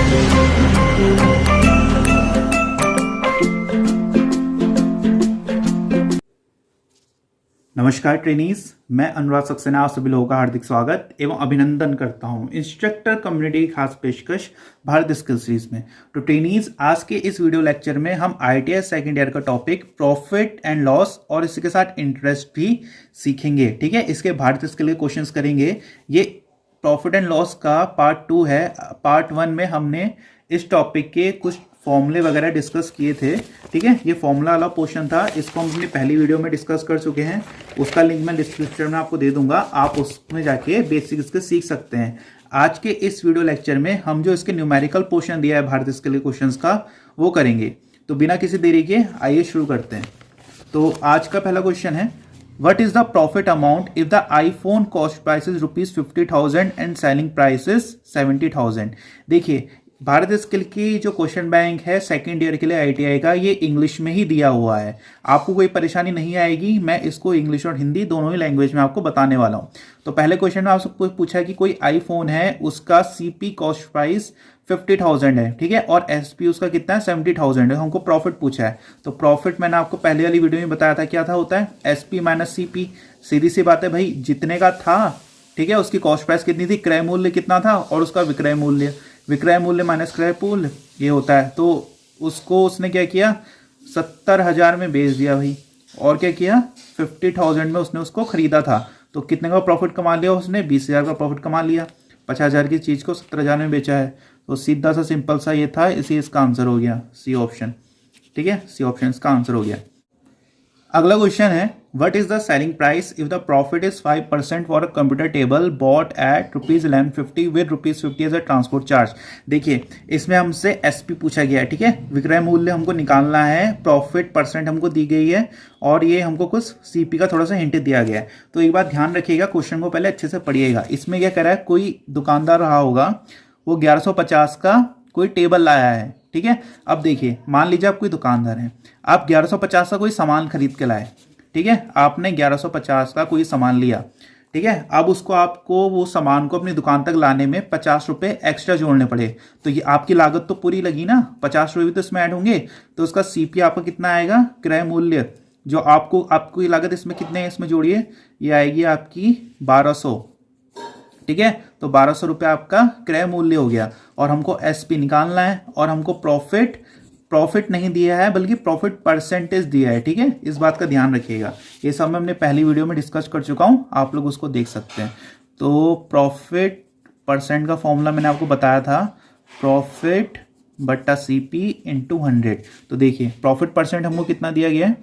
नमस्कार ट्रेनीज, मैं अनुराग सक्सेना आप सभी लोगों का हार्दिक स्वागत एवं अभिनंदन करता हूं इंस्ट्रक्टर कम्युनिटी की खास पेशकश भारत स्किल सीरीज में। तो ट्रेनीज, आज के इस वीडियो लेक्चर में हम ITI सेकेंड ईयर का टॉपिक प्रॉफिट एंड लॉस और इसी के साथ इंटरेस्ट भी सीखेंगे। ठीक है, इसके भारत स्किल के क्वेश्चंस करेंगे। ये प्रॉफिट एंड लॉस का पार्ट 2 है। पार्ट 1 में हमने इस टॉपिक के कुछ फॉर्मूले वगैरह डिस्कस किए थे। ठीक है, ये फॉर्मूला वाला पोर्शन था, इसको हम अपनी पहली वीडियो में डिस्कस कर चुके हैं। उसका लिंक मैं डिस्क्रिप्शन में आपको दे दूंगा, आप उसमें जाके बेसिक इसके सीख सकते हैं। आज के इस वीडियो लेक्चर में हम जो इसके न्यूमेरिकल पोर्शन दिया है भारत स्किल के क्वेश्चंस का, वो करेंगे। तो बिना किसी देरी के आइए शुरू करते हैं। तो आज का पहला क्वेश्चन है, What is the profit amount if the iPhone cost price is ₹50,000 and selling price is 70,000? देखिए, भारत स्किल की जो क्वेश्चन बैंक है सेकेंड ईयर के लिए ITI का, ये इंग्लिश में ही दिया हुआ है। आपको कोई परेशानी नहीं आएगी, मैं इसको इंग्लिश और हिंदी दोनों ही लैंग्वेज में आपको बताने वाला हूँ। तो पहले क्वेश्चन में आपसे पूछा कि कोई आईफोन है, उसका CP कॉस्ट प्राइस 50,000 है। ठीक है, और SP उसका कितना है 70,000 है। हमको प्रॉफिट पूछा है। तो प्रॉफिट मैंने आपको पहले वाली वीडियो में बताया था क्या था, होता है SP माइनस CP। सीधी सी बात है भाई, जितने का था, ठीक है, उसकी कॉस्ट प्राइस कितनी थी, क्रय मूल्य कितना था, और उसका विक्रय मूल्य माइनस क्रय मूल्य ये होता है। तो उसको उसने क्या किया, 70,000 में बेच दिया भाई, और क्या किया, 50,000 में उसने उसको खरीदा था। तो कितने का प्रॉफिट कमा लिया उसने, 20,000 का प्रॉफिट कमा लिया। 50,000 की चीज को 70,000 में बेचा है। तो सीधा सा सिंपल सा ये था, इसी इसका आंसर हो गया सी ऑप्शन। ठीक है, सी ऑप्शन इसका आंसर हो गया। अगला क्वेश्चन है, what is the selling price if the profit is 5% for a computer table bought at ₹1150 with ₹50 as a transport charge. देखिए, इसमें हमसे SP पूछा गया है। ठीक है, विक्रय मूल्य हमको निकालना है, प्रॉफिट परसेंट हमको दी गई है, और ये हमको कुछ CP का थोड़ा सा हिंट दिया गया है। तो एक बात ध्यान रखिएगा, क्वेश्चन को पहले अच्छे से पढ़िएगा। इसमें क्या कह रहा है, कोई दुकानदार रहा होगा, वो 1150 का कोई टेबल लाया है। ठीक है, अब देखिए, मान लीजिए आप कोई दुकानदार हैं, आप 1150 का कोई सामान खरीद के लाए। ठीक है, आपने 1150 का कोई सामान लिया। ठीक है, अब उसको आपको वो सामान को अपनी दुकान तक लाने में 50 रुपये एक्स्ट्रा जोड़ने पड़े। तो ये आपकी लागत तो पूरी लगी ना, 50 रुपये भी तो इसमें ऐड होंगे। तो उसका CP आपका कितना आएगा, क्रय मूल्य, जो आपको ये लागत इसमें कितने इसमें जोड़िए, ये आएगी आपकी 1200। ठीक है, तो 1200 रुपये आपका क्रय मूल्य हो गया, और हमको SP निकालना है, और हमको प्रॉफिट नहीं दिया है, बल्कि प्रॉफिट परसेंटेज दिया है। ठीक है, इस बात का ध्यान रखिएगा। ये सब मैं अपने पहली वीडियो में डिस्कस कर चुका हूं, आप लोग उसको देख सकते हैं। तो प्रॉफिट परसेंट का फॉर्मूला मैंने आपको बताया था, प्रॉफिट बट्टा CP इंटू 100। तो देखिए, प्रॉफिट परसेंट हमको कितना दिया गया है,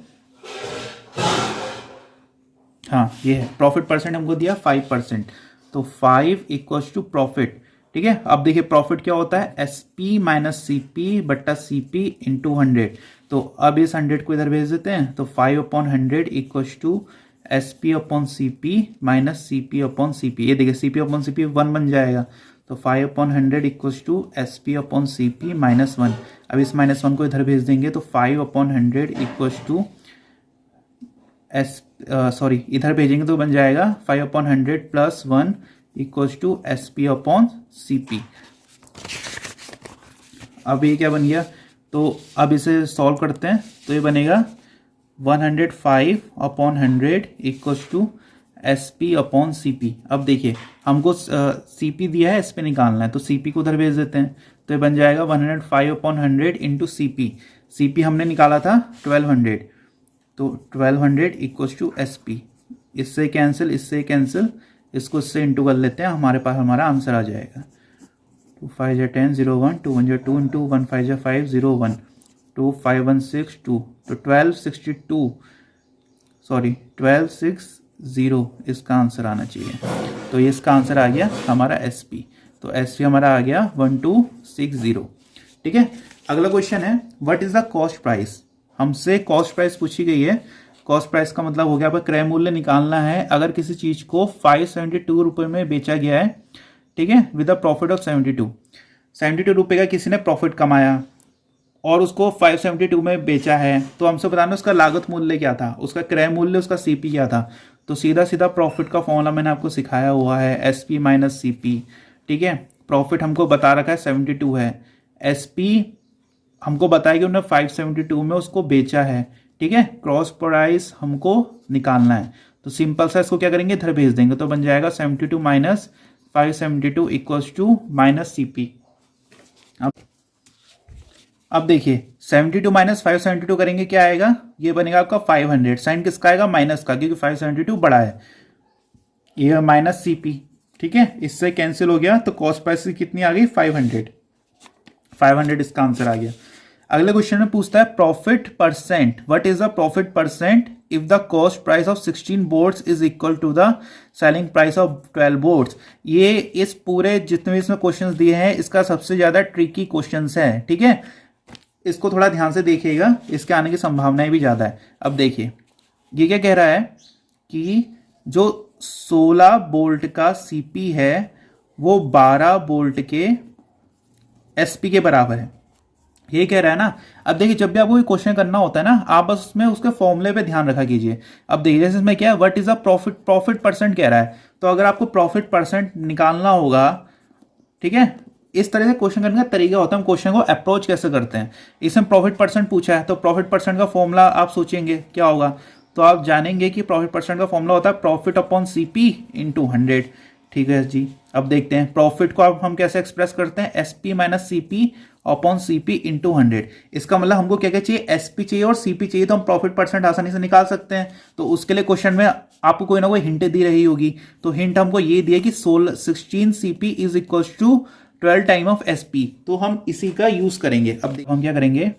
हाँ ये है, प्रॉफिट परसेंट हमको दिया 5%। तो 5 इक्वल्स टू प्रॉफिट। ठीक है, अब देखिए प्रॉफिट क्या होता है, SP माइनस CP बट्टा CP इंटू 100। तो अब इस 100 को इधर भेज देते हैं। तो 5/100 equals to SP upon CP minus CP upon CP। ये देखिए, CP अपॉन CP 1 बन जाएगा। तो 5/100 equals to SP upon CP minus 1। अब इस -1 को इधर भेज देंगे, तो 5/100 इक्वल्स टू इधर भेजेंगे तो बन जाएगा 5/100 plus 1 equals to SP upon CP। अब ये क्या बन गया, तो अब इसे सॉल्व करते हैं। तो ये बनेगा 105/100 equals to SP upon CP। अब देखिए, हमको CP दिया है, SP निकालना है, तो CP को उधर भेज देते हैं। तो ये बन जाएगा 105/100 इंटू CP हमने निकाला था 1200। तो 1200 इक्वल्स टू SP। इससे कैंसिल, इससे कैंसिल, इसको इससे इंटू कर लेते हैं, हमारे पास हमारा आंसर आ जाएगा। 2 5 10 0 1 2 1 2 इंटू 1 5 5 0 1 2 5 1 6 2। तो 1260 इसका आंसर आना चाहिए। तो ये इसका आंसर आ गया हमारा SP। तो SP हमारा आ गया 1260। ठीक है, अगला क्वेश्चन है, what is the cost price. हमसे कॉस्ट प्राइस पूछी गई है। कॉस्ट प्राइस का मतलब हो गया, पर क्रय मूल्य निकालना है। अगर किसी चीज को 572 रुपये में बेचा गया है, ठीक है, विद अ प्रॉफिट ऑफ 72 रुपये का किसी ने प्रॉफिट कमाया, और उसको 572 में बेचा है, तो हमसे बताना उसका लागत मूल्य क्या था, उसका क्रय मूल्य, उसका CP क्या था। तो सीधा सीधा प्रॉफिट का फॉर्मूला मैंने आपको सिखाया हुआ है, SP माइनस CP। ठीक है, प्रॉफिट हमको बता रखा है 72 है, SP हमको बताया कि उन्होंने 572 में उसको बेचा है, ठीक है। क्रॉस प्राइस हमको निकालना है, तो सिंपल सा इसको क्या करेंगे, इधर भेज देंगे, तो बन जाएगा 72 minus 572 equals to minus CP। अब देखिए 72 माइनस 572 करेंगे, क्या आएगा, ये बनेगा आपका 500। साइन किसका आएगा, माइनस का, क्योंकि 572 बड़ा है, ये माइनस CP, ठीक है। इससे कैंसिल हो गया, तो कॉस्ट प्राइस कितनी आ गई, 500 इसका आंसर आ गया। अगले क्वेश्चन में पूछता है profit percent, what is the profit percent if the cost price of 16 boards is equal to the selling price of 12 boards. ये इस पूरे जितने भी इसमें क्वेश्चंस दिए हैं इसका सबसे ज्यादा ट्रिकी क्वेश्चंस है, ठीक है। इसको थोड़ा ध्यान से देखिएगा, इसके आने की संभावनाएं भी ज्यादा है। अब देखिए ये क्या कह रहा है कि जो 16 बोल्ट का CP है वो 12 बोल्ट के SP के बराबर है, ये कह रहा है ना। अब देखिए जब भी आपको क्वेश्चन करना होता है ना, आप बस उसमें उसके फॉर्मूले पे ध्यान रखा कीजिए। अब देखिए जैसे इसमें क्या है, what is the profit percent कह रहा है, तो अगर आपको प्रॉफिट परसेंट निकालना होगा, ठीक है, इस तरह से क्वेश्चन करने का तरीका होता है, हम क्वेश्चन को अप्रोच कैसे करते हैं। इसमें प्रॉफिट परसेंट पूछा है, तो प्रॉफिट परसेंट का फॉर्मूला आप सोचेंगे क्या होगा, तो आप जानेंगे कि प्रॉफिट परसेंट का फॉर्मूला होता है प्रॉफिट अपॉन CP इंटू 100, ठीक है जी। अब देखते हैं प्रॉफिट को अब हम कैसे एक्सप्रेस करते हैं, SP minus CP upon CP into 100। इसका मतलब हमको क्या क्या चाहिए, SP चाहिए और CP चाहिए, तो हम प्रॉफिट परसेंट आसानी से निकाल सकते हैं। तो उसके लिए क्वेश्चन में आपको कोई ना कोई हिंट दी रही होगी, तो हिंट हमको ये दिया कि 16 CP is equal to 12 time of SP, तो हम इसी का यूज करेंगे। अब देखो हम क्या करेंगे,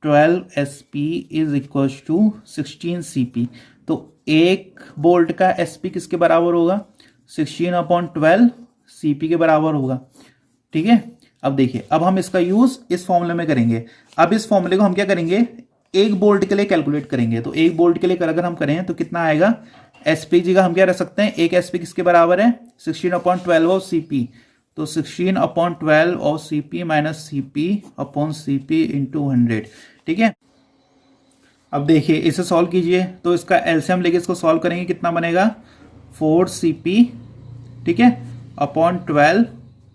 12 SP is equal to 16 CP, तो एक बोल्ट का SP किसके बराबर होगा, 16 अपॉन 12 CP के बराबर होगा, ठीक है। अब देखिए अब हम इसका यूज इस फॉर्मूले में करेंगे। अब इस फॉर्मूले को हम क्या करेंगे, एक बोल्ट के लिए कैलकुलेट करेंगे, तो एक बोल्ट के लिए अगर हम करें तो कितना आएगा, SPG का हम क्या रख सकते हैं, एक SP किसके बराबर है, 16 अपॉन 12 ऑफ CP, तो 16 upon 12 of CP minus CP upon CP into 100, ठीक है। अब देखिए इसे सॉल्व कीजिए, तो इसका एलसीएम लेके इसको सॉल्व करेंगे, कितना बनेगा, 4CP, ठीक है, अपॉन 12,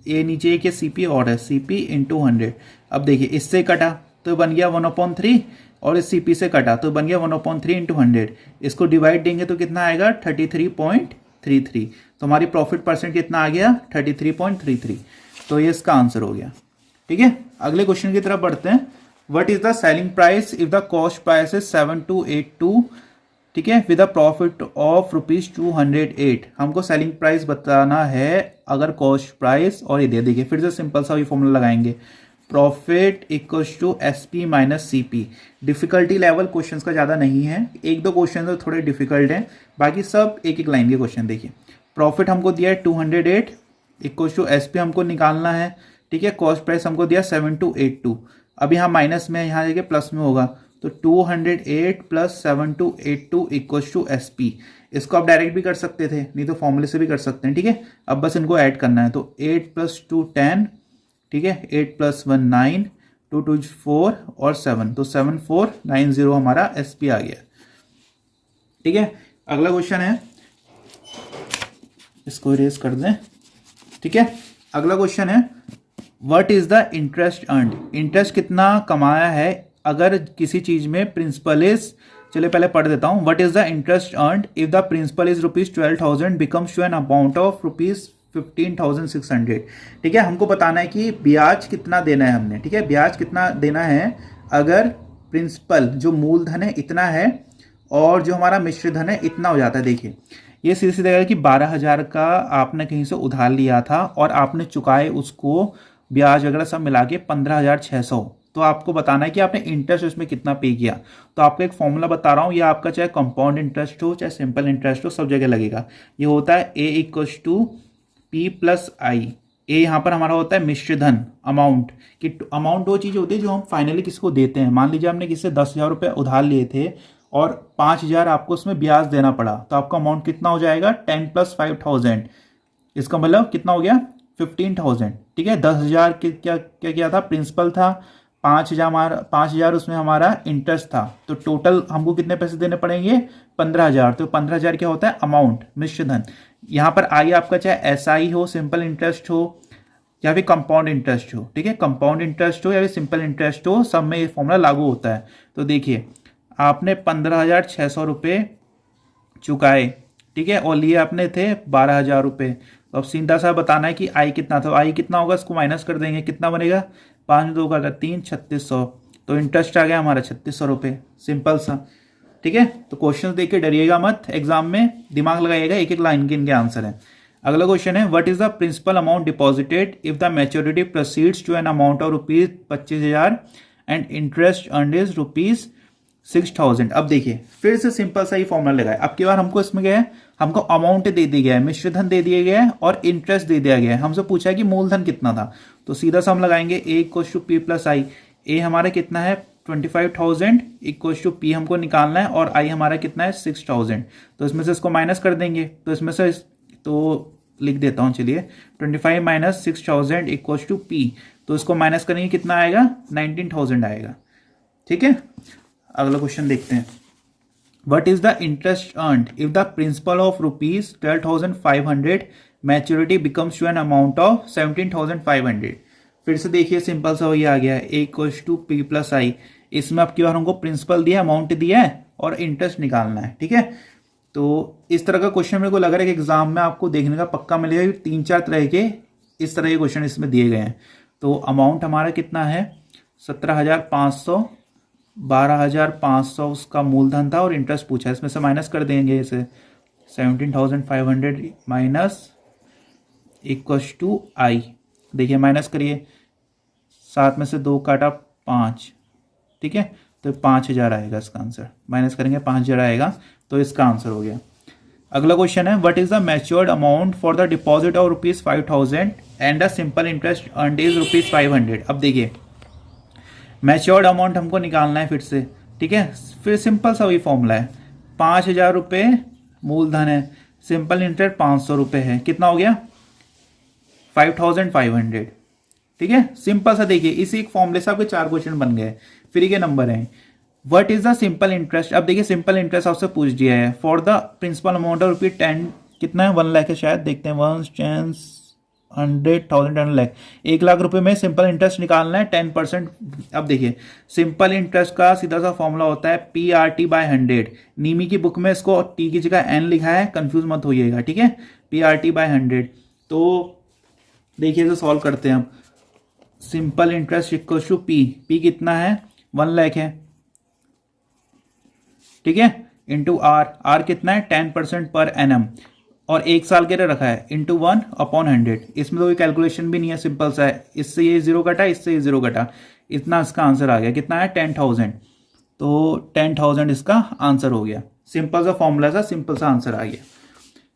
ये नीचे एक CP और है, CP इंटू 100। अब देखिए इससे कटा तो बन गया 1/3, और इस CP से कटा तो बन गया 1/3 इंटू 100। इसको डिवाइड देंगे तो कितना आएगा, 33.33, तो हमारी प्रॉफिट परसेंट कितना आ गया, 33.33, तो ये इसका आंसर हो गया, ठीक है। अगले क्वेश्चन की तरफ बढ़ते हैं, what is the selling price if the cost price is 7282, ठीक है, विद अ प्रॉफिट ऑफ ₹208। हमको सेलिंग प्राइस बताना है अगर कॉस्ट प्राइस, और ये देखिए फिर से सिंपल सा ये फॉर्मूला लगाएंगे, profit equals to SP minus CP। Difficulty level questions का ज़्यादा नहीं है, एक दो क्वेश्चन तो थोड़े डिफिकल्ट हैं, बाकी सब एक एक लाइन के क्वेश्चन। देखिए प्रॉफिट हमको दिया है 208 इक्वल्स टू SP हमको निकालना है, ठीक है। कॉस्ट प्राइस हमको दिया 7282, अब यहाँ माइनस में, यहाँ जगह प्लस में होगा, तो 208 प्लस 7282 इक्वल्स टू SP। इसको आप डायरेक्ट भी कर सकते थे, नहीं तो फॉर्मूले से भी कर सकते हैं, ठीक है। अब बस इनको ऐड करना है, तो 8 + 2 10, ठीक है, 8 + 1 9, 2 2 4 और 7, तो 7490 हमारा SP आ गया, ठीक है। अगला क्वेश्चन है, इसको इरेज कर दें, ठीक है। अगला क्वेश्चन है, what is the interest earned, interest कितना कमाया है अगर किसी चीज में प्रिंसिपल इज, चलिए पहले पढ़ देता हूं, what is the interest earned if the principal is ₹12,000 becomes to an amount of ₹15,600, ठीक है। हमको बताना है कि ब्याज कितना देना है हमने, ठीक है, ब्याज कितना देना है अगर प्रिंसिपल जो मूलधन है इतना है और जो हमारा मिश्र धन है इतना हो जाता है। देखिए ये सीधे सीधे कि 12,000 का आपने कहीं से उधार लिया था और आपने चुकाए उसको ब्याज वगैरह सब मिला के 15,600, तो आपको बताना है कि आपने इंटरेस्ट उसमें कितना पे किया। तो आपको एक फॉर्मूला बता रहा हूँ, ये आपका चाहे कंपाउंड इंटरेस्ट हो चाहे सिंपल इंटरेस्ट हो सब जगह लगेगा। ये होता है A = P + I। ए यहाँ पर हमारा होता है मिश्र धन अमाउंट, कि अमाउंट वो चीज़ होती है जो हम फाइनली किसी को देते हैं। मान लीजिए आपने किसी से 10,000 रुपये उधार लिए थे और 5,000 आपको उसमें ब्याज देना पड़ा, तो आपका अमाउंट कितना हो जाएगा, 10 + 5,000। इसका मतलब कितना हो गया, 15,000, ठीक है। 10,000 क्या क्या किया था, प्रिंसिपल था, 5,000 उसमें हमारा इंटरेस्ट था, तो टोटल हमको कितने पैसे देने पड़ेंगे, 15,000। तो 15,000 क्या होता है, अमाउंट, मिश्र धन। यहाँ पर आई आपका चाहे SI हो, सिंपल इंटरेस्ट हो, या फिर कंपाउंड इंटरेस्ट हो, ठीक है, कंपाउंड इंटरेस्ट हो या फिर सिंपल इंटरेस्ट हो, सब में ये फॉर्मूला लागू होता है। तो देखिए आपने 15,600 रुपये चुकाए, ठीक है, और लिए आपने थे 12,000 रुपये। तो अब सीधा सा बताना है कि आई कितना था, आई कितना होगा, इसको माइनस कर देंगे, कितना बनेगा, 5 2 का 3, 3600। तो इंटरेस्ट आ गया हमारा 3600 रुपये, सिंपल सा, ठीक है। तो क्वेश्चन देख के डरिएगा मत, एग्जाम में दिमाग लगाइएगा, एक एक लाइन के इनके आंसर है। अगला क्वेश्चन है, what is the principal amount deposited if the maturity proceeds to an amount of rupees 25,000 and interest earned is rupees 6,000। अब देखिए फिर से सिंपल सा ही फॉर्मूला लगाए। अब की बार हमको इसमें क्या है, हमको अमाउंट दे दी गया है, मिश्र धन दे दिया गया है और इंटरेस्ट दे दिया गया है। हमसे पूछा है कि मूलधन कितना था, तो सीधा सा हम लगाएंगे ए इक्वल्स टू पी प्लस आई। ए हमारा कितना है 25,000 इक्वल्स टू पी हमको निकालना है और आई हमारा कितना है 6,000। तो इसमें से इसको माइनस कर देंगे, तो इसमें से तो लिख देता हूँ, चलिए 25 माइनस 6,000 इक्वल्स टू पी। तो इसको माइनस करेंगे कितना आएगा, 19,000 आएगा, ठीक है। अगला क्वेश्चन देखते हैं, what is the interest earned if the principal of rupees 12,500 maturity becomes to an amount of 17,500। फिर से देखिए सिंपल सा वही आ गया है, ए इक्वल्स टू पी प्लस आई। इसमें आपकी बार हमको प्रिंसिपल दिया, अमाउंट दिया है और इंटरेस्ट निकालना है, ठीक है। तो इस तरह का क्वेश्चन मेरे को लग रहा है कि एग्जाम में आपको देखने का पक्का मिलेगा, 3-4 तरह के इस तरह के क्वेश्चन इसमें दिए गए हैं। तो अमाउंट हमारा कितना है 17,500, 12,500 उसका मूलधन था और इंटरेस्ट पूछा है, इसमें से माइनस कर देंगे इसे 17,500 माइनस इक्वल्स टू आई। देखिए माइनस करिए, 7 में से 2 काटा 5, ठीक है, तो 5,000 आएगा इसका आंसर, माइनस करेंगे 5,000 आएगा, तो इसका आंसर हो गया। अगला क्वेश्चन है, what is the matured amount for the deposit of rupees 5,000 and the simple interest earned is rupees 500। अब देखिए मैच्योर्ड अमाउंट हमको निकालना है फिर से, ठीक है। फिर सिंपल सा वही फॉर्मूला है, 5,000 रुपये मूलधन है, सिंपल इंटरेस्ट 500 रुपये है, कितना हो गया 5,500, ठीक है। सिंपल सा देखिए इसी एक फॉर्मूले से आपके 4 क्वेश्चन बन गए, फ्री के नंबर हैं। What is the simple interest, अब देखिए सिंपल इंटरेस्ट आपसे पूछ दिया है, for the principal amount of rupees 10, कितना है 1 लाख है शायद, देखते हैं 1 10 100,000 10 लाख, 1 लाख रुपए में सिंपल इंटरेस्ट निकालना है 10%। अब देखिए सिंपल इंटरेस्ट का सीधा सा फॉर्मूला होता है PRT/100। नीमी की बुक में इसको टी की जगह एन लिखा है, कंफ्यूज मत होइएगा, ठीक है, PRT/100। तो देखिए इसे सॉल्व करते हैं हम, simple interest equal to P कितना है 1 लाख है, ठीक है, इंटू आर कितना है 10% पर एनम और 1 साल के लिए रखा है, इंटू 1/100। इसमें तो कोई कैलकुलेशन भी नहीं है, सिंपल सा है, इससे ये 0 कटा, इससे ये 0 कटा, इतना इसका आंसर आ गया, कितना है 10,000। तो 10,000 इसका आंसर हो गया, सिंपल सा फॉर्मूला सा, सिंपल सा आंसर आ गया।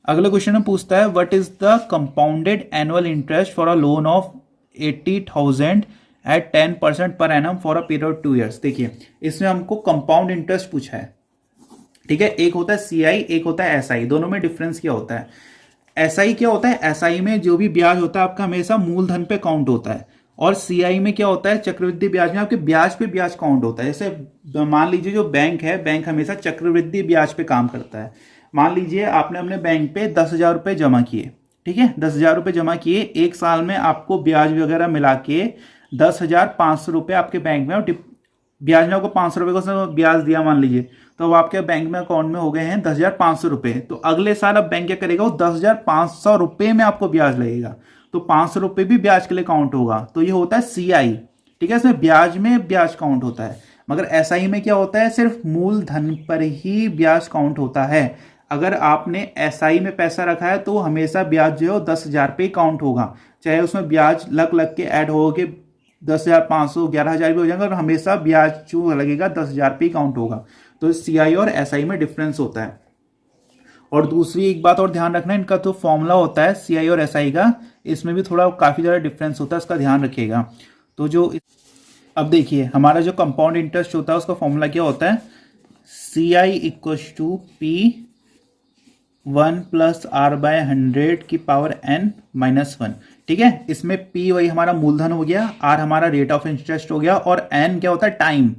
अगला क्वेश्चन में पूछता है, what is the compounded annual interest for a loan of 80,000 at 10% per annum for a period of 2 years. देखिए इसमें हमको कंपाउंड इंटरेस्ट पूछा है, ठीक है। एक होता है सीआई, एक होता है एसआई, दोनों में डिफरेंस क्या होता है। एसआई क्या होता है, एसआई में जो भी ब्याज होता है आपका हमेशा मूलधन पे काउंट होता है, और सीआई में क्या होता है चक्रवृद्धि ब्याज में आपके ब्याज पे ब्याज काउंट होता है। जैसे मान लीजिए जो बैंक है, बैंक हमेशा चक्रवृद्धि ब्याज पे काम करता है। मान लीजिए आपने अपने बैंक पे 10,000 रुपये जमा किए, ठीक है, 10,000 रुपये जमा किए, 1 साल में आपको ब्याज वगैरह मिला के 10,500 रुपये आपके बैंक में, और ब्याज ने आपको 500 रुपये को ब्याज दिया मान लीजिए, तो अब आपके बैंक में अकाउंट में हो गए हैं 10,500 रुपये। तो अगले साल अब बैंक क्या करेगा, वो 10,500 रुपये में आपको ब्याज लगेगा, तो 500 रुपये भी ब्याज के लिए काउंट होगा। तो ये होता है सीआई, ठीक है, इसमें ब्याज में ब्याज काउंट होता है। मगर एसआई में क्या होता है, सिर्फ मूलधन पर ही ब्याज काउंट होता है। अगर आपने एसआई में पैसा रखा है तो हमेशा ब्याज जो है 10,000 पे काउंट होगा, चाहे उसमें ब्याज लग के ऐड हो के 10,500 11,000 भी हो जाएगा, और हमेशा ब्याज जो लगेगा 10,000 पे काउंट होगा। तो सीआई और एसआई में डिफरेंस होता है। और दूसरी एक बात और ध्यान रखना, इनका तो फॉर्मूला होता है सीआई और एसआई का, इसमें भी थोड़ा काफ़ी ज़्यादा डिफरेंस होता है, इसका ध्यान रखिएगा। तो जो अब देखिए हमारा जो कंपाउंड इंटरेस्ट होता है उसका फॉर्मूला क्या होता है, CI equals to P1 + R/100 की पावर n-1, ठीक है। इसमें P वही हमारा मूलधन हो गया, R हमारा रेट ऑफ इंटरेस्ट हो गया, और n क्या होता है टाइम।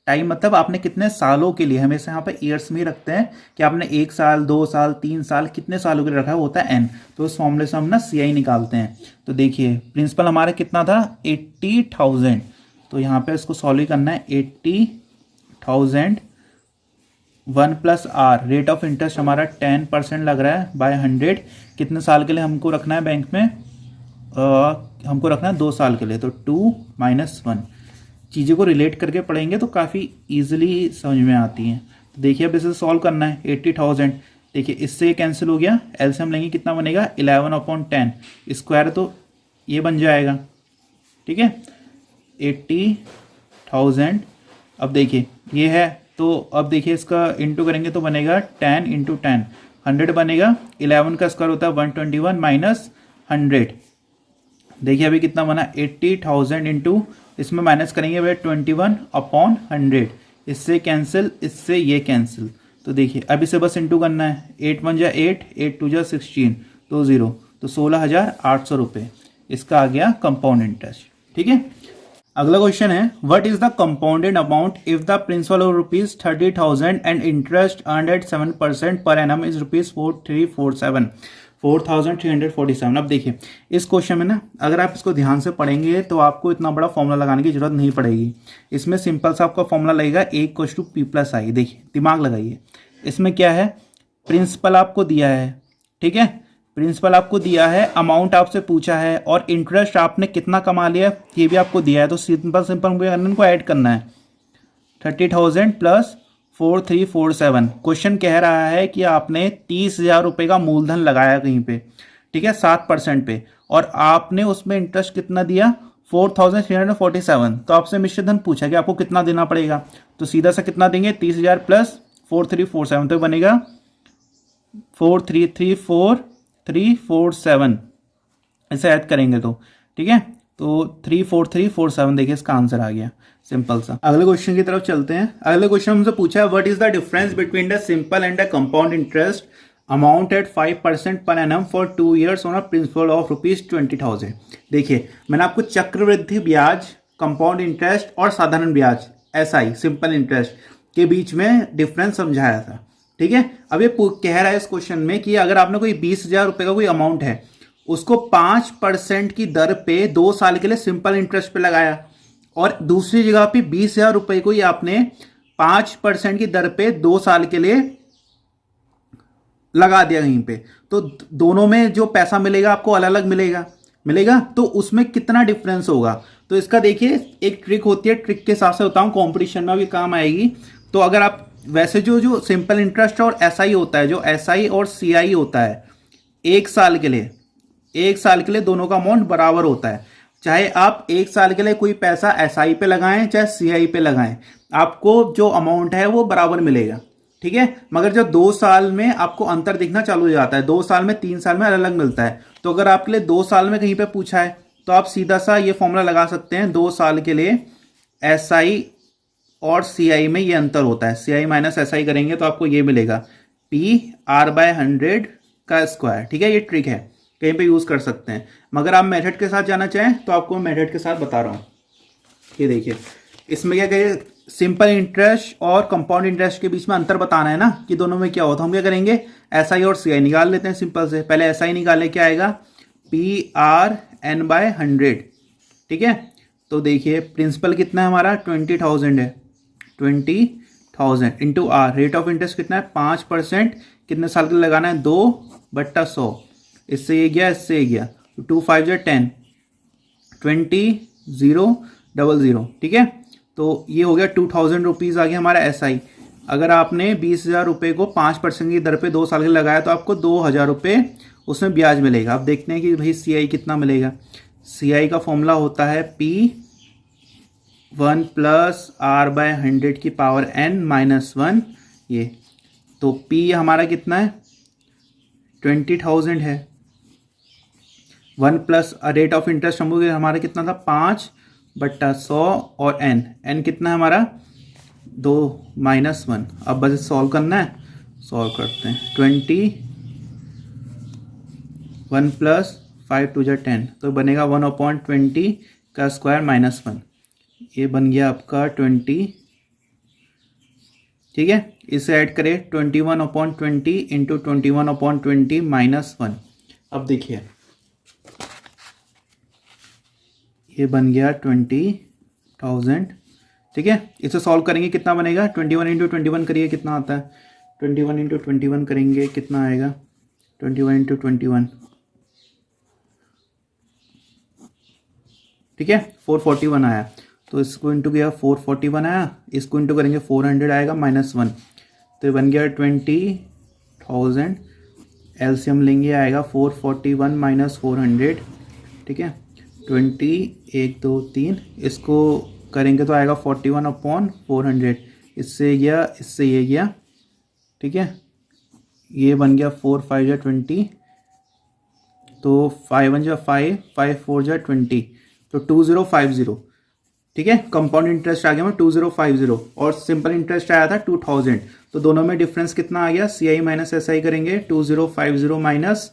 टाइम मतलब आपने कितने सालों के लिए, हमेशा यहाँ पे ईयर्स में ही रखते हैं कि आपने 1 साल 2 साल 3 साल कितने सालों के लिए रखा है, वो होता है एन। तो उस फॉर्मूले से हम ना CI निकालते हैं। तो देखिए प्रिंसिपल हमारा कितना था 80,000, तो यहाँ पे इसको सॉल्व करना है 80,000 1 plus R, rate of interest हमारा 10% लग रहा है बाय 100। कितने साल के लिए हमको रखना है बैंक में, हमको रखना है 2 साल के लिए। तो 2 - 1, चीज़ों को रिलेट करके पढ़ेंगे तो काफ़ी ईजिली समझ में आती हैं। तो देखिए अब इसे सॉल्व करना है 80,000, देखिए इससे ये कैंसिल हो गया, एलसीएम लेंगे कितना बनेगा 11/10, स्क्वायर तो ये बन जाएगा, ठीक है 80,000। अब देखिए ये है, तो अब देखिए इसका इंटू करेंगे तो बनेगा 10 × 10, 100 बनेगा, 11 का स्क्वायर होता है 121 माइनस 100। देखिए अभी कितना बना 80,000 इंटू, इसमें माइनस करेंगे भाई 21/100, इससे कैंसिल, इससे ये कैंसिल। तो देखिए अब इसे बस इंटू करना है, 8 × 1 = 8, 8 × 2 = 16, तो 0, तो 16,800 रुपये इसका आ गया कंपाउंड इंटरेस्ट, ठीक है। अगला क्वेश्चन है, what is the compounded amount if the principal of ₹30,000 and interest earned at 7% per annum is ₹4,347। अब देखिए इस क्वेश्चन में ना अगर आप इसको ध्यान से पढ़ेंगे तो आपको इतना बड़ा फॉर्मूला लगाने की जरूरत नहीं पड़ेगी। इसमें सिंपल सा आपका फॉर्मूला लगेगा A = P+I। देखिए दिमाग लगाइए, इसमें क्या है, प्रिंसिपल आपको दिया है, ठीक है, प्रिंसिपल आपको दिया है, अमाउंट आपसे पूछा है, और इंटरेस्ट आपने कितना कमा लिया ये भी आपको दिया है। तो सिंपल को ऐड करना है, 30,000 प्लस 4,347। क्वेश्चन कह रहा है कि आपने 30,000 रुपये का मूलधन लगाया कहीं पे, ठीक है 7% पे, और आपने उसमें इंटरेस्ट कितना दिया 4,347। तो आपसे मिश्र धन पूछा कि आपको कितना देना पड़ेगा, तो सीधा सा कितना देंगे 30,000 प्लस 4,347, तो बनेगा 4,347, इसे ऐड करेंगे तो, ठीक है, तो 34347। देखिए इसका आंसर आ गया, सिंपल सा। अगले क्वेश्चन की तरफ चलते हैं। अगले क्वेश्चन हमसे पूछा है, what is the difference between the simple and the compound interest amount at 5% पर annum for 2 years on a principle of ₹20,000। देखिए मैंने आपको चक्रवृद्धि ब्याज, कंपाउंड इंटरेस्ट और साधारण ब्याज SI सिंपल इंटरेस्ट के बीच में डिफरेंस समझाया था, ठीक है। अब ये कह रहा है इस क्वेश्चन में कि अगर आपने कोई 20,000 रुपये का कोई अमाउंट है, उसको 5% की दर पे 2 साल के लिए सिंपल इंटरेस्ट पे लगाया, और दूसरी जगह पे 20,000 रुपये को ही आपने 5% की दर पे 2 साल के लिए लगा दिया कहीं पे, तो दोनों में जो पैसा मिलेगा आपको अलग अलग मिलेगा, तो उसमें कितना डिफरेंस होगा। तो इसका देखिए एक ट्रिक होती है, ट्रिक के हिसाब से बताऊं, कॉम्पिटिशन में भी काम आएगी। तो अगर आप वैसे जो सिंपल इंटरेस्ट और SI होता है, जो SI और CI होता है, 1 साल के लिए दोनों का अमाउंट बराबर होता है। चाहे आप 1 साल के लिए कोई पैसा SI पे लगाएं चाहे CI पे लगाएं, आपको जो अमाउंट है वो बराबर मिलेगा, ठीक है। मगर जब 2 साल में आपको अंतर दिखना चालू हो जाता है, 2 साल में 3 साल में अलग अलग मिलता है। तो अगर आपके लिए 2 साल में कहीं पे पूछा है तो आप सीधा सा ये फॉर्मूला लगा सकते हैं, 2 साल के लिए SI और CI में ये अंतर होता है, CI माइनस SI करेंगे तो आपको ये मिलेगा PR/100 का स्क्वायर, ठीक है। ये ट्रिक है, कहीं पे यूज कर सकते हैं। मगर आप मेथड के साथ जाना चाहें तो आपको मेथड के साथ बता रहा हूं। ये देखिए इसमें क्या करिए, सिंपल इंटरेस्ट और कंपाउंड इंटरेस्ट के बीच में अंतर बताना है ना कि दोनों में क्या होता है। हम क्या करेंगे, SI और CI निकाल लेते हैं सिंपल से। पहले SI निकाले, क्या आएगा PRN/100, ठीक है। तो देखिए प्रिंसिपल कितना है हमारा 20,000 है, 20,000 into R, rate of interest कितना है 5%, कितने साल के लिए लगाना है 2/100, इससे ये गया इससे ये गया, 2 × 5 = 10, 20,000, ठीक है। तो ये हो गया 2,000 रुपीज़ आ गया हमारा SI। अगर आपने 20,000 रुपये को 5% की दर पे 2 साल के लगाया तो आपको 2,000 रुपये उसमें ब्याज मिलेगा। अब देखते हैं कि भाई CI कितना मिलेगा। CI का फॉर्मूला होता है P1 + R/100 की पावर n - 1, ये तो P हमारा कितना है 20,000 है, 1 प्लस रेट ऑफ इंटरेस्ट हमारा कितना था 5/100, और n कितना है हमारा 2 - 1। अब बस सॉल्व करना है, सॉल्व करते हैं। 1 + 5 × 2 = 10, तो बनेगा 1/20 का स्क्वायर -1, ये बन गया आपका 20 ठीक है, इसे ऐड करें 21/20 इंटू 21/20 -1। अब देखिए ये बन गया 20,000। ठीक है, इसे सॉल्व करेंगे कितना बनेगा, 21 इंटू 21 करिए कितना आता है, 21 इंटू 21 करेंगे कितना आएगा, 21 इंटू 21, ठीक है 441 आया। तो इसको इंटू किया 441 आया, इसको इंटू करेंगे 400 आएगा -1, तो ये बन गया 20,000। एलसीएम लेंगे आएगा 441 माइनस 400, ठीक है 20 1 2 3, इसको करेंगे तो आएगा 41/400। इससे गया, इससे ये गया, ठीक है ये बन गया 4 5 जा 20, तो 5 1 जा 5, 5 4 जा 20, तो 2050। ठीक है, कंपाउंड इंटरेस्ट आ गया मैं 2050 और सिंपल इंटरेस्ट आया था 2000। तो दोनों में डिफरेंस कितना आ गया, CI माइनस SI करेंगे 2050 माइनस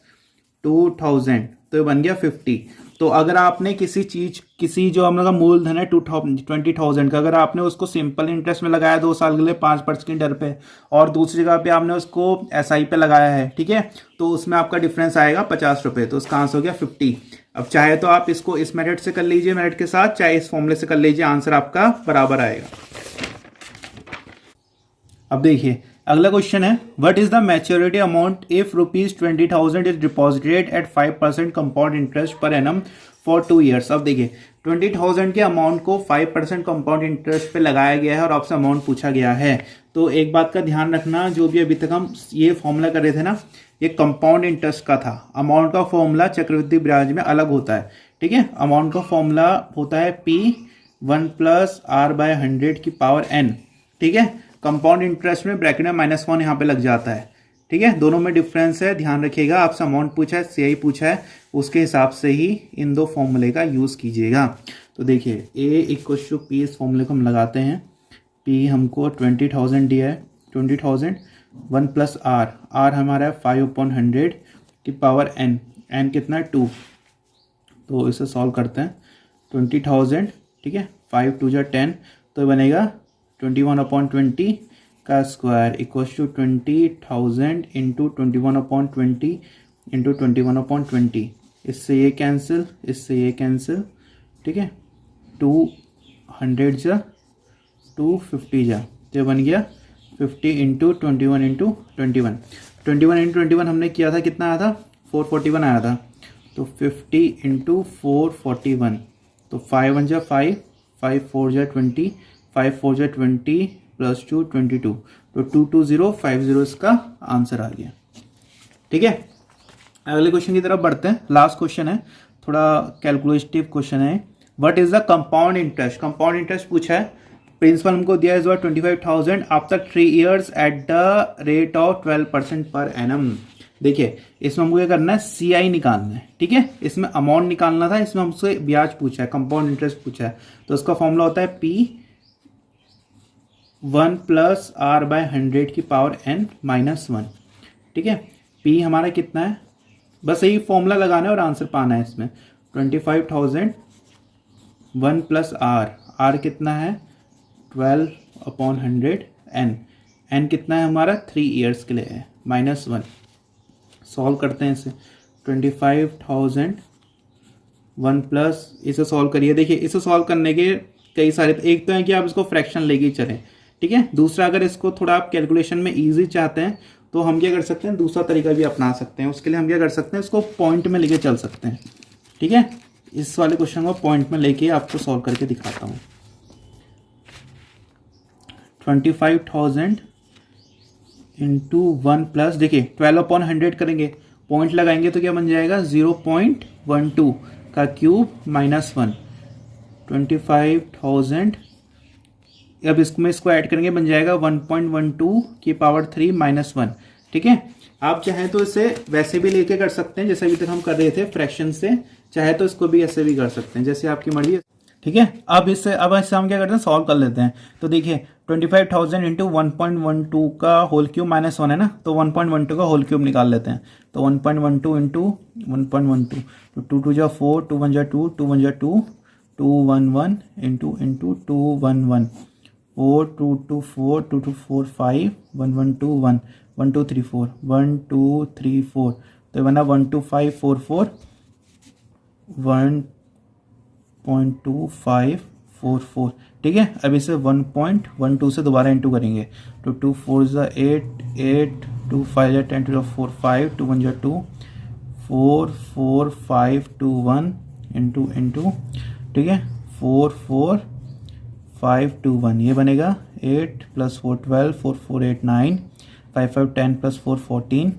2000, तो ये बन गया 50। तो अगर आपने किसी जो हम लोग का मूलधन है 20,000 का, अगर आपने उसको सिंपल इंटरेस्ट में लगाया 2 साल के लिए 5% की दर पे, और दूसरी जगह पे आपने उसको SI पे लगाया है, ठीक है, तो उसमें आपका डिफरेंस आएगा 50 रुपये, तो उसका आंसर हो गया 50। अब चाहे तो आप इसको इस मेथड से कर लीजिए मेथड के साथ, चाहे इस फॉर्मूले से कर लीजिए, आंसर आपका बराबर आएगा। अब देखिए अगला क्वेश्चन है, what is the maturity amount if ₹20,000 is deposited at 5% compound interest per annum for 2 years. अब देखिए 20,000 के अमाउंट को 5% कंपाउंड इंटरेस्ट पे लगाया गया है और आपसे अमाउंट पूछा गया है। तो एक बात का ध्यान रखना, जो भी अभी तक हम ये फॉर्मूला कर रहे थे ना, ये कंपाउंड इंटरेस्ट का था। अमाउंट का फॉर्मूला चक्रवृद्धि ब्याज में अलग होता है, ठीक है। अमाउंट का फॉर्मूला होता है P1 + R/100⁴n, ठीक है। कंपाउंड इंटरेस्ट में ब्रैकेट में -1 यहाँ पे लग जाता है, ठीक है। दोनों में डिफरेंस है, ध्यान रखिएगा। आपसे अमाउंट पूछा है, CI पूछा है, उसके हिसाब से ही इन दो फॉर्मूले का यूज़ कीजिएगा। तो देखिए A = P, इस फॉर्मूले को हम लगाते हैं। P हमको 20,000 दिया है, 20,000 1 + R हमारा है 5/100⁴n, n कितना है 2, तो इसे सॉल्व करते हैं। 20,000, ठीक है 5 2 जा 10, तो बनेगा 21/20 का स्क्वायर = 20,000 इंटू 21/20 इंटू 21/20। इससे ये कैंसिल, इससे ये कैंसिल, ठीक है 200 जा 250 जा, तो बन गया 50 इंटू 21 इंटू 21। 21 इंटू 21 हमने किया था, कितना आया था 441 आया था, तो 50 इंटू 441, तो 5 1 जा 5, 5 4 जा 20, 5 4 जा 20 + 2 22, तो 22050 इसका आंसर आ गया, ठीक है। अगले क्वेश्चन की तरफ बढ़ते हैं। लास्ट क्वेश्चन है, थोड़ा कैलकुलेटिव क्वेश्चन है। What is the compound interest, compound interest पूछा है। प्रिंसिपल हमको दिया है 25,000 after 3 years at the rate of 12% per annum. देखिए इसमें हमको क्या करना है, CI निकालना है, ठीक है। इसमें अमाउंट निकालना था, इसमें हमसे ब्याज पूछा है, कंपाउंड इंटरेस्ट पूछा है। तो इसका फॉर्मूला होता है P1 + R/100⁴n -1, ठीक है। P हमारा कितना है, बस यही फॉर्मूला लगाना है और आंसर पाना है इसमें। 25,000 1 + R कितना है 12/100, n कितना है हमारा 3 ईयर्स के लिए है, -1। सॉल्व करते हैं इसे। 25,000 1 + इसे सॉल्व करिए। देखिए इसे सॉल्व करने के कई सारे, एक तो है कि आप इसको फ्रैक्शन लेके चलें, ठीक है। दूसरा, अगर इसको थोड़ा आप कैलकुलेशन में इजी चाहते हैं तो हम क्या कर सकते हैं, दूसरा तरीका भी अपना सकते हैं। उसके लिए हम क्या कर सकते हैं, इसको पॉइंट में लेके चल सकते हैं, ठीक है। इस वाले क्वेश्चन को पॉइंट में लेके आपको सॉल्व करके दिखाता हूँ। 25,000 इंटू 1 + देखिए 12/100 करेंगे, पॉइंट लगाएंगे तो क्या बन जाएगा 0.12 का क्यूब -1। 25,000, अब इसको ऐड करेंगे बन जाएगा 1.12⁵ -1, ठीक है। आप चाहें तो इसे वैसे भी लेके कर सकते हैं जैसे अभी तक हम कर रहे थे फ्रैक्शन से, चाहे तो इसको भी ऐसे भी कर सकते हैं, जैसे आपकी मर्जी है, ठीक है। अब इससे हम क्या करते हैं, सॉल्व कर लेते हैं। तो देखिए 25,000 इंटू 1.12 का होल क्यूब -1 है ना, तो 1.12 का होल क्यूब निकाल लेते हैं। तो 1.12 इंटू 1.12, तो 2 2 जा 4, 2 1 जा 2, 2 1 जा 2, 211 इंटू 211, 4 2 2 4 2 2 4 5 1 1 2 1 1 2 3 4 1 2 3 4, तो ये बना 1 2 5 4 4 1.2544। ठीक है, अब इसे 1.12 से दोबारा इंटू करेंगे तो 2 4 8 8 2 5 10 2 4 5 2 1 2 4 4 5 2 1 इंटू। ठीक है, 4 4 5 2 1, ये बनेगा 8 + 4 12 4 4 8 9 5 5 10 + 4 14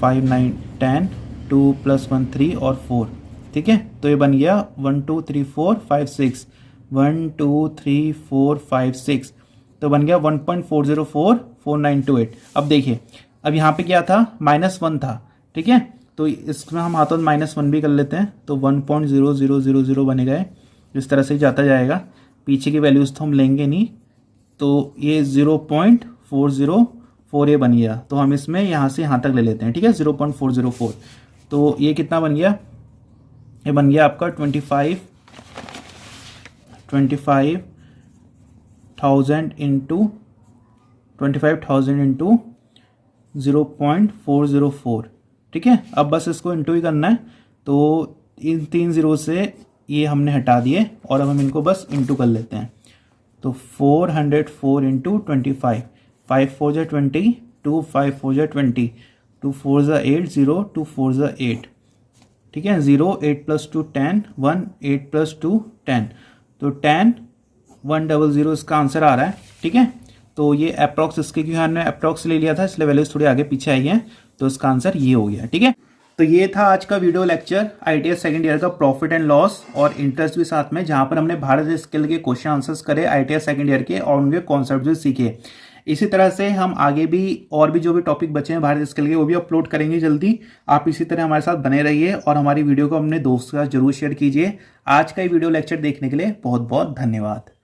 5 9 10 2 + 1 3 और 4। ठीक है, तो ये बन गया 1 2 3 4 5 6 1 2 3 4 5 6, तो बन गया 1.4044928। अब देखिए, अब यहाँ पे क्या था, -1 था। ठीक है, तो इसमें हम हाथों -1 भी कर लेते हैं, तो 1.0000 बनेगा। इस तरह से ही जाता जाएगा, पीछे की वैल्यूज तो हम लेंगे नहीं, तो ये 0.404 ये बन गया, तो हम इसमें यहाँ से यहाँ तक ले लेते हैं। ठीक है, 0.404, तो ये कितना बन गया, ये बन गया आपका 25,000 इंटू 0.404। ठीक है, अब बस इसको इंटू ही करना है, तो इन 3 जीरो से ये हमने हटा दिए और अब हम इनको बस इंटू कर लेते हैं। तो 404 इंटू 25, 5 4 = 20 2 5 4 = 20 2 4 = 8 0 2 4 = 8। ठीक है, 0 8 + 2 10 1 8 + 2 10, तो 10 100 इसका आंसर आ रहा है। ठीक है, तो ये अप्रॉक्स, इसके क्योंकि हमने अप्रॉक्स ले लिया था इसलिए वैल्यूज थोड़ी आगे पीछे आई हैं, तो इसका आंसर ये हो गया। ठीक है, तो ये था आज का video lecture ITS second year का प्रॉफिट एंड लॉस और इंटरेस्ट भी साथ में, जहां पर हमने भारत स्किल के क्वेश्चन आंसर्स करे ITS सेकंड ईयर के और उनके कॉन्सेप्ट भी सीखे। इसी तरह से हम आगे भी और भी जो भी टॉपिक बचे हैं भारत स्किल के, वो भी अपलोड करेंगे जल्दी। आप इसी तरह हमारे साथ बने रहिए और हमारी वीडियो को अपने दोस्तों के साथ जरूर शेयर कीजिए। आज का ये वीडियो लेक्चर देखने के लिए बहुत बहुत धन्यवाद।